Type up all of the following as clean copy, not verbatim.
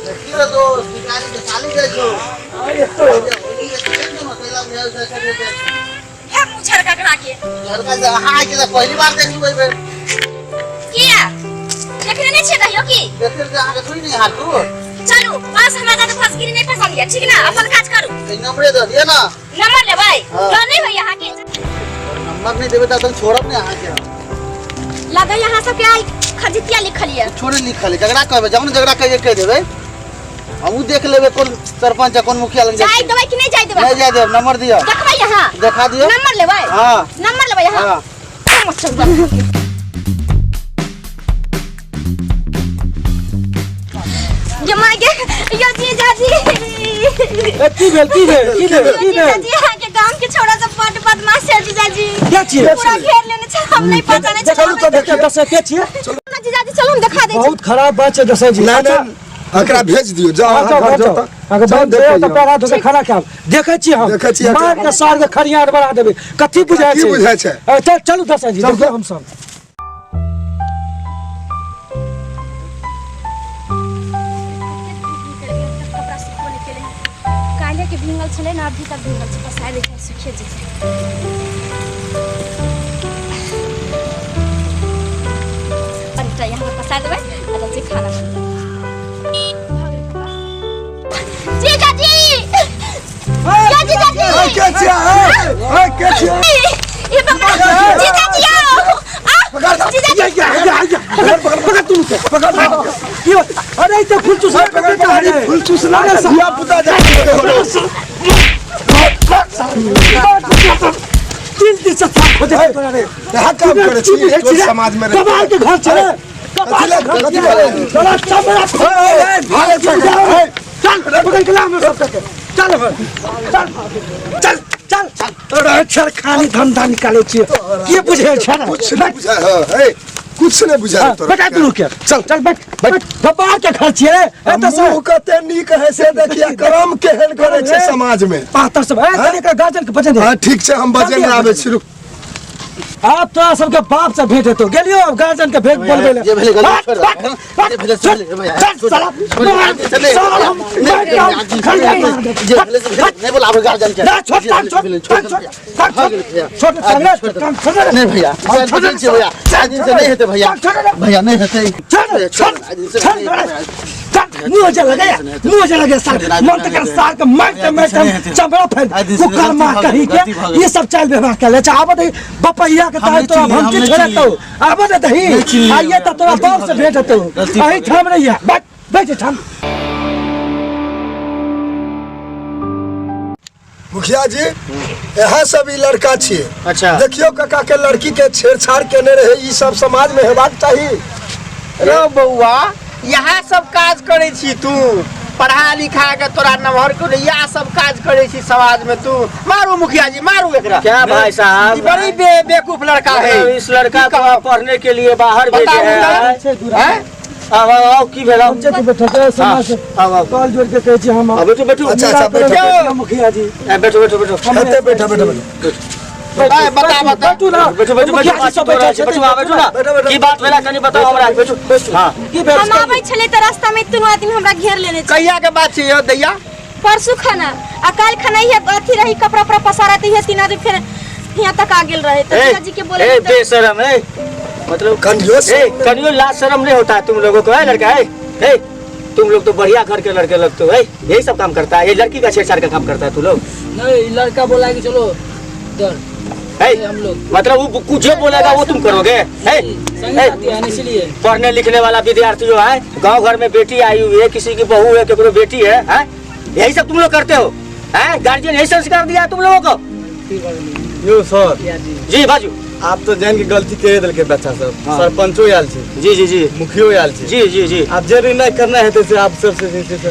देखियो दोस्त निकाली के साली देखो ए मुझर का करा के लड़का से हां के पहली बार देखी भाई बे किया देखने नहीं छे कहियो की देखियो से आगे थोड़ी नहीं हाथ तू चलो बस हमरा का फसगिरी नहीं पसंद है ठीक ना अपन काज करू ए नंबर दे दिया ना नंबर ले भाई तो नहीं हो यहाँ के नंबर नहीं देबे त छोड़ब नहीं हां के लगा यहाँ सब क्या खजितिया लिखलिए छोड़े लिखल झगड़ा कहबे जब न झगड़ा कह देबे हम देख लेबे कौन सरपंच कौन मुखिया लग जाए दवाई कि नहीं जाए दवाई नहीं जाए दे नंबर दियो देखबा यहाँ देखा दियो नंबर ले भाई हां नंबर ले भाई यहाँ जमाई के यो जी जाजी की भेल जी यहाँ के गांव के छोड़ा सब बड़ बदमाश है जीजाजी क्या चीज पूरा घेर लेने छ हम नहीं पहचाने छ चलो तो देख दस के छिए जीजाजी चलो हम दिखा दे बहुत खराब बात है दस जी ना एकरा भेज दियो जा अगर बात दे तो पैरा तो खड़ा क्या देखे छी हम मार के सार के खरियार बना देबे कथि बुझाय छै की बुझाय छै चल चलू दस जी देखिए हम सब काले के भिंगल छले ना अभी तक भिंगल छ पसाय देखे सुखे जे अंटा यहाँ पसाय देबे आ जे खाना जीजाजी क्या जीजाजी क्या छिया ये जीजाजी आओ पकड़ तू पकड़ अरे तो फुल चूस फुल चूस ना या पुता जा तीन दिन से था खोजे रे कहां काम करे छी तो समाज में कबाल के घर चले कबाल के घर चला चबड़ा चल पकड़ के ला हम सब तक चल चल चल चल अक्षर खाली धंधा निकाले छी के बुझे छ कुछ नहीं बुझा है कुछ नहीं बुझा तो बेटा तू रुक चल चल बैठ बैठ कबाल के घर छिए ए तो मुंह कते नी कहे से देखिया कर्म केहन करे छै समाज में पातर सब ए तने का गार्जियन के बचन दे हां ठीक छै हम बजन आबे छी रुक आप तो सबके बाप से भेंट हेतो गेलियो अब गार्जियन के भेंट बोलबे ले ये भेले गलत ये भेले चल भैया साला नहीं बोला अब गार्जियन के ना छोड़ नहीं भैया भैया आज दिन से नहीं हेते भैया भैया नहीं हेते मुंह लगे सर मन तक सार के मारते चबड़ा फैल कुकर मार कही के ये सब चल व्यवहार कर ले चाहबो दे बपैया के ताई तोरा भंकी छोड़े तो आबो दे दही आइए त तोरा बाप से भेंट तो अही थाम रहिया बैठ थाम मुखिया जी यहाँ सब ई लड़का छिए अच्छा देखियो काका के लड़की के छेड़छाड़ केने रहे ई सब समाज में हेबाक चाहिए रे बउआ यहाँ सब काज करे छी तू पढ़ा लिखा के तोरा नमहर को यह सब काज करे छी समाज में तू मारू मुखिया जी मारू एकरा क्या भाई साहब बड़ी बेवकूफ लड़का है इस लड़का को पढ़ने के लिए बाहर भेजे हैं आओ की भेला पंचायत बैठे के समाज आओ कॉल जोड़ के कहै छी हम बैठो अच्छा बैठो मुखिया जी बैठो बैठो बता तू ना बैठो की बात भेला कनी बताओ हमरा बैठो हां की भेल हम आबै छले त रास्ता में तीनों आदमी हमरा घेर लेने छ कहिया के बात छै यो दैया परसु खाना आ काल खाना ही अथी रही कपड़ा पर पसारत ही तीन आदमी फिर यहाँ तक आ गेल रहे तो जीजाजी के बोले ए बेशरम है मतलब कनियो लाज शर्म नहीं होता है तुम लोगों को है लड़का है तुम लोग तो बढ़िया घर के लड़के लगते हो यही सब काम करता है ये लड़की का छेड़छाड़ का काम करता है तू लोग नहीं लड़का बोला कि चलो इधर हम लोग मतलब वो कुछ जो बोलेगा वो तुम करोगे इसलिए पढ़ने लिखने वाला विद्यार्थी जो है गांव घर में बेटी आई हुई है किसी की बहू है केकरो बेटी है यही सब तुम लोग करते हो गार्जियन यही संस्कार दिया तुम लोगों को यो सर जी बाजू आप तो जान की गलती कह दिल के बच्चा सब सरपंचो आयल छे जी जी जी मुखियो आयल छे जी जी जी आप जे नहीं करना है तो आप सब से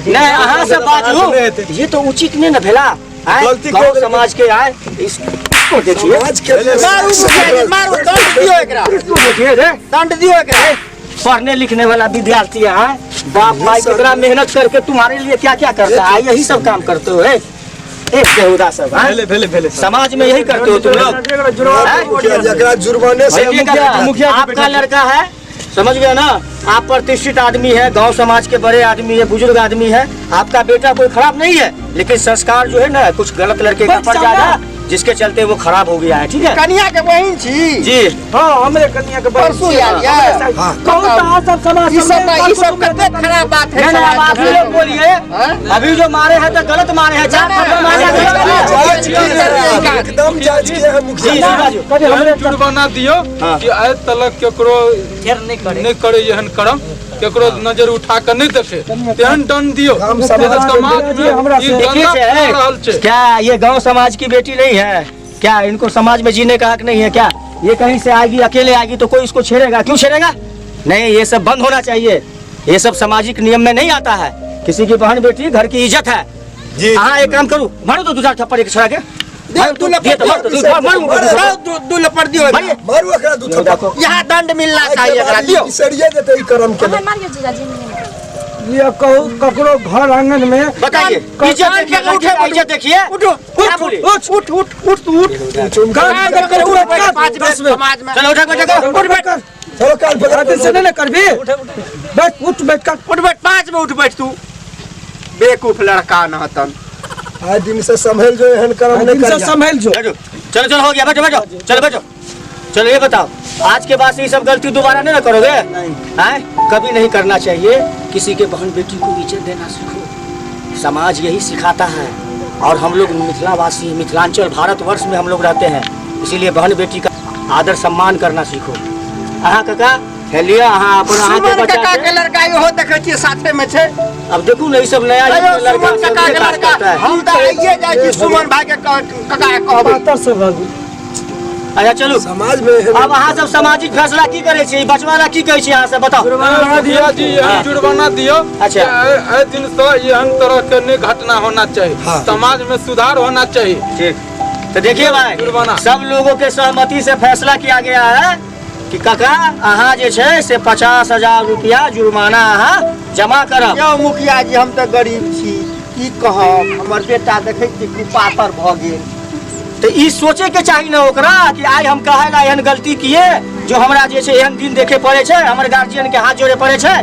नहीं अहाँ से बाजू ये तो उचित नहीं न भेला गलती गाँव समाज के आए इसको देखिए मारू दंड दियो एकरा देखिए रे दंड दियो एकरा पढ़ने लिखने वाला विद्यार्थी है बाप भाई कितना मेहनत करके तुम्हारे लिए क्या क्या करता है यही सब काम करते हो एक बेहुदा सब भेले समाज में यही करते हो तुम लोग जुर्माने से आपका लड़का है समझ गया ना आप प्रतिष्ठित आदमी है, गांव समाज के बड़े आदमी है, बुजुर्ग आदमी है, आपका बेटा कोई खराब नहीं है, लेकिन संस्कार जो है ना कुछ गलत लड़के का पड़ जाएगा, जिसके चलते वो खराब हो गया है। ठीक है, कन्या के बहन छी जी हाँ हमरे कन्या के परसों यार यार कौन सा सब समाज ये सब कते खराब बात है नहीं, आप ही लोग बोलिए, अभी जो मारे हैं तो गलत मारे हैं, चार थप्पड़ मारे हैं, जांच किए हैं, एकदम जांच किए हैं मुखिया जी, साहब। बाजू। कभी हमरे जुर्माना दियो हाँ। कि आइ तलक केकरो नहीं करे एहन करम, केकरो नजर उठा कर नहीं देखे, तेहन दंड दियो। हम ये समाज समाज में हमरा ई से- देखिए गंदा से, फैल रहल छै। क्या ये गांव समाज की बेटी नहीं है क्या? इनको समाज में जीने का हक नहीं है क्या? ये कहीं से आएगी, अकेले आएगी तो कोई इसको छेड़ेगा? क्यों छेड़ेगा? नहीं, ये सब बंद होना चाहिए। ये सब सामाजिक नियम में नहीं आता है। किसी की बहन बेटी घर की इज्जत है। हाँ, एक काम करूँ, मारो तो 2-4 थप्पड़ एक छोड़ा के दू लपड़ दियो मारू एकरा दू थप्पड़। यहाँ दंड मिलना चाहिए एकरा दियो। सरिये देते ई कर्म के हमें मारियो जीजाजी ये कहूँ ककरो घर आंगन में बताइए, इज्जत देखिए, लड़के का इज्जत देखिए। क्या बोली? समाज में चलो उठा उठा चलो काल रात से नहीं कर भी बैठ उठ बैठ कर उठ बैठ 5 में उठ बैठ तू बेवकूफ लड़का नहतन। आज दिन से संभल जो एहन कर्म नहीं कर संभल जो चलो चलो हो गया, बैठो बैठो, चलो बैठो। चलो ये बताओ, आज के बाद से ये सब गलती दोबारा नहीं ना करोगे? नहीं, कभी नहीं करना चाहिए। किसी के बहन बेटी को इज्जत देना सीखो, समाज यही सिखाता है। और हम लोग मिथिलावासी, मिथिलांचल भारतवर्ष में हम लोग रहते हैं, इसीलिए बहन बेटी का आदर सम्मान करना सीखो। अहाँ काका हेलिया, अहाँ अपन अहाँ के सुमन बच्चा काका के के- लड़का इहो देखै छियै साथे में छै। अब देखू ना, ये सब नया अयो लड़का सुमन सब काका के विकास लड़का करता है। हम त आइए जाइ छी सुमन भाई के काका के कहबै। पातर से भागू अच्छा चलू, समाज में एहन अब अहाँ सब सामाजिक फैसला की करे छी, बचवाला की कहै छी अहाँ सब बताओ। मुखिया जी एहन जुर्माना दियो। अच्छा। एहि दिन से एहन तरह के नहीं घटना होना चाहिए, समाज में सुधार होना चाहिए। ठीक, तो देखिए भाई, जुर्माना। सब लोगों के सहमति से फैसला किया गया है कि काका अहाँ जे छै से 50,000 रुपया जुर्माना अहाँ जमा करब। यौ मुखिया जी, हम त गरीब छी, की कहब, हमर बेटा देखै छी कुपातर भ गेल। तो ई सोचे के चाहिए ना ओकरा कि आई हम कहे ला एहन गलती किए जो हमरा जे छै एहन दिन देखे पड़े छै, हमर गार्जियन के हाथ जोड़े पड़े छै।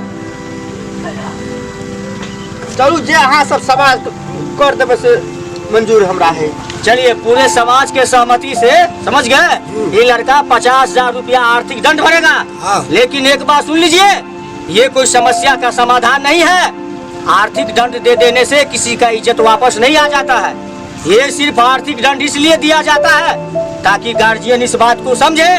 चलू जे अहाँ सब समाज कर देबै से मंजूर हमरा है। चलिए, पूरे समाज के सहमति से, समझ गए, ये लड़का 50,000 रुपया आर्थिक दंड भरेगा। लेकिन एक बात सुन लीजिए, ये कोई समस्या का समाधान नहीं है। आर्थिक दंड दे देने से किसी का इज्जत वापस नहीं आ जाता है। ये सिर्फ आर्थिक दंड इसलिए दिया जाता है ताकि गार्जियन इस बात को समझे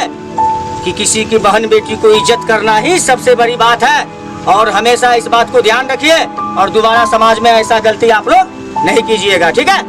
कि किसी की बहन बेटी को इज्जत करना ही सबसे बड़ी बात है। और हमेशा इस बात को ध्यान रखिए और दोबारा समाज में ऐसा गलती आप लोग नहीं कीजिएगा, ठीक है?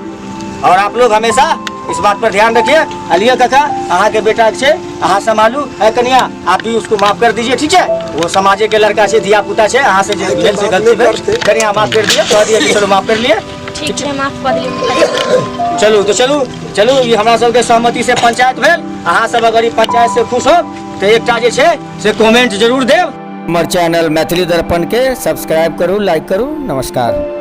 और आप लोग हमेशा इस बात पर ध्यान रखिए। अलिया काका, अहाँ के बेटा से अहाँ संभालू, है कन्या आप भी उसको माफ कर दीजिए, ठीक है? वो समाजे के लड़का से, धिया पुता से, अहाँ से भेल से गलती भेल, कन्या माफ कर दिए, कह दिए कि चलो माफ कर लिए। ठीक है, माफ कर दियो। चलू तो चलू ये हमरा सबके सहमति से पंचायत भेल। अहाँ सब अगर ई पंचायत से खुश हो तो एकटा जे छै से कमेंट जरूर देव। हमर चैनल मैथिली दर्पण के सब्सक्राइब करू, लाइक करू। नमस्कार।